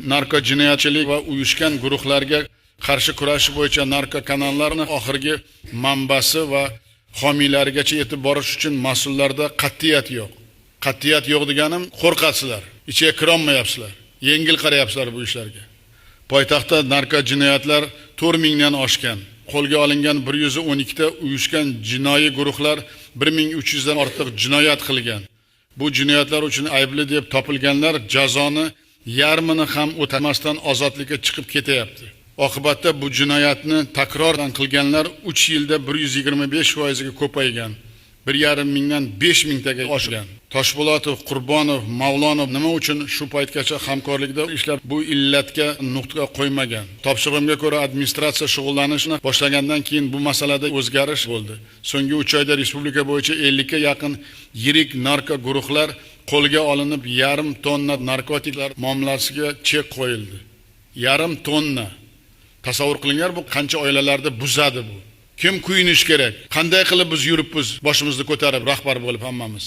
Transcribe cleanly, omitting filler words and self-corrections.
Narko jinoyatchilik va uyushgan guruhlarga qarshi kurashish bo'yicha narko kanallarni oxirgi manbasi va homiylarigacha yetib borish uchun mas'ullarda qat'iyat yo'q. Qat'iyat yo'q deganim qo'rqasizlar, ichiga kira olmayapsizlar, yengil qarayapsizlar bu ishlarga. Poytaxtda narko jinoyatlar 4000 dan oshgan. Qo'lga olingan 112 ta uyushgan jinoiy guruhlar 1300 dan ortiq jinoyat qilgan. Bu jinoyatlar uchun aybli deb topilganlar jazoni yarmini ham o'tamasdan ozodlikka chiqib ketyapti. Oqibatda bu jinoyatni takrordan qilganlar 3 yilda 125% ga ko'paygan. 1,5 mingdan 5 taga oshgan. Toshpo'latov, Qurbonov, Mavlonov nima uchun shu paytgacha hamkorlikda ishlab bu illatga nuqta qo'ymagan? Topshiriqimga ko'ra administratsiya shug'ullanishni boshlagandan keyin bu masalada o'zgarish bo'ldi. So'nggi 3 oyda respublika bo'yicha 50 ga yaqin yirik narko guruhlar qo'lga olinib, 1,5 tonna narkotiklar muomalasiga chek qo'yildi. 1,5 tonna. Tasavvur qilinglar, bu qancha oilalarda buzadi bu. Kim kuyinish kerak? Qanday qilib biz yuribmiz, boshimizni ko'tarib rahbar bo'lib hammamiz?